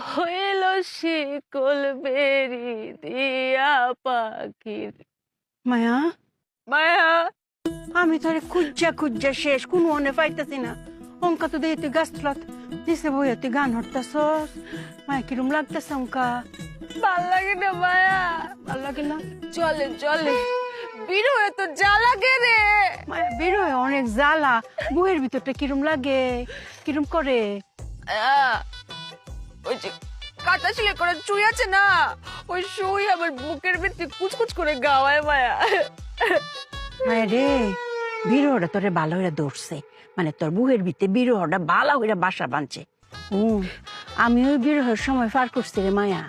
হইল শিকল বেরি দিয়া পাখির। মায়া, মায়া, আমি তোরে খুঁজা শেষ কোন মনে পাইতেছি না। অঙ্কা তো দেখি তুই গাছতলাত নিচে বইয়া তুই গান হরতাছস। মায়া কিরম লাগতেছে অঙ্কা? ভাল লাগে না মায়া। ভাল লাগে না? চলে চলে বিরহে তো যা লাগে রে। মায়া বের হয় অনেক জ্বালা, বুয়ের ভিতরটা কিরম লাগে, কিরম করে? ওই যে কাটা ছিলে করে চুই আছে না, ওই সুই আমার বুকের ভিতরে কুচকুচ করে গাওয়ায় মায়া। মায়া রে, বিরহটা তোরে ভালো হইরা ধরছে, মানে তোর বুয়ের ভিতরে বিরহটা ভালো হইরা বাসা বাঁধছে। আমি ওই বিরহের সময় পার করছি রে মায়া।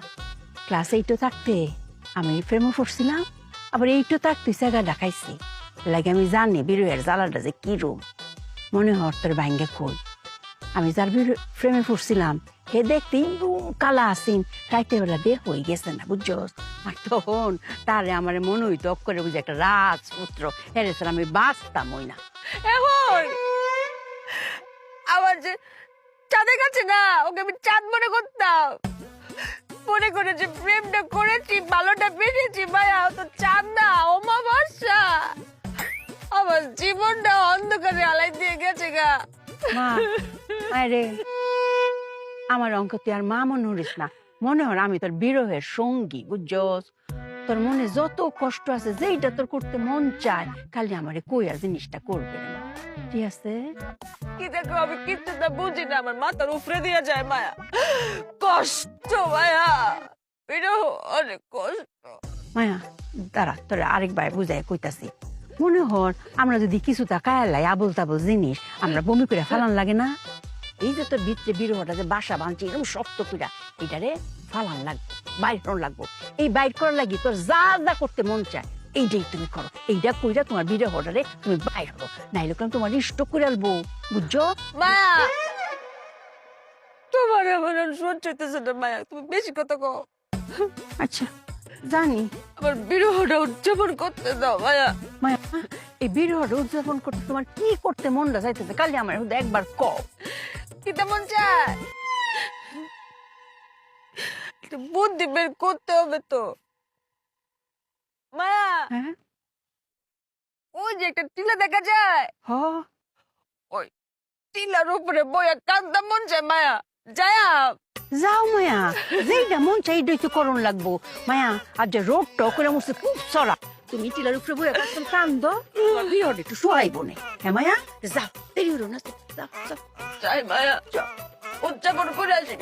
ক্লাস 8 থাকতে আমি প্রেমে পড়ছিলাম, আবার 8 থাকতে জায়গা ডাকাইছি লাগে। আমি জানি বিরহের জ্বালাটা যে কিরম। মনে হর তোর ভাঙ্গে খোল। আমি যার প্রেমে পড়ছিলাম হে দেখতে কালা আসিন, রাইতে বেলা বের হয়ে গেছে না, বুঝছস? আর তখন তারে আমার মনে হইতো করে বুঝে একটা রাজপুত্র হেরে স্যার আমি বাঁচতাম ওই না। এখন আমার যে চাঁদের কাছে না, ওকে আমি চাঁদ মনে করতাম, মনে করে যে প্রেমটা করেছি, ভালোটা পেয়েছি মায়া, ও তো চাঁদ না, অমাবস্যা। আমার জীবনটা অন্ধকারে আলাই দিয়ে গেছে গা। মা আরে আমার অঙ্ক তুই আর মা মনে হরিস না, মনে হর আমি তোর বিরহের সঙ্গী, বুঝছস? তোর মনে যত কষ্ট আছে, যেইটা তোর করতে মন চায়, খালি আমারে কইয়া জিনিসটা করবে রে মা, ঠিক আছে? কি দেখো আমি কিন্তু তা বুঝি না, আমার মাথার উপরে দিয়ে যায় মায়া। কষ্ট মায়া, এটা অনেক কষ্ট। মায়া দাঁড়া, তোর আরেকবার বুঝাই কইতাছি। মনে হর আমরা যদি কিছু কায়ালাই আবল তাবল জিনিস আমরা বমি করে ফালান লাগে না, এই যে তোর ভিতরে বিরহটা যে বাসা বাঁধছে এরকম শক্ত কইরা, এইটারে ফালান লাগবে, বাইর করার লাগবো। এই বাইর করার লাগি তোর যা যা করতে মন চায় এইটাই তুমি করো। এইটা কইরা তোমার বিরহটারে তুমি বাইর করো, নাইলে কেন তোমার স্টক করে আলবো, বুঝছো? মায়া, তোমার আমার আর সহ্য হইতেছে না মায়া, তুমি বেশি কথা কও। আচ্ছা জানি, আমার বিরহটা উদযাপন করতে দাও মায়া। মায়া এই বিরহটা উদযাপন করতে তোমার কি করতে মনটা চাইতেছে কালি আমার শুধু একবার কও। কি তেমন চায়, একটু বুদ্ধি বের করতে হবে তো মায়া। হ্যাঁ ওই যে একটা টিলা দেখা যায়, হ, ওই টিলার উপরে বইয়া কান্দা মন চায় মায়া, যায়া। যাও মায়া, যেইটা মন চাই এইটাই তো করণ লাগবো মায়া। আর যে রোডটা করে মুছে খুব সরা, তুমি টিলার উপরে বইয়া কান্দো কান্দো, তোমার বিরহটা একটু সরাইবো না। হ্যাঁ মায়া যাও, দেরি হলো না, যাও যাও। যাই মায়া, উদযাপন করে আসি।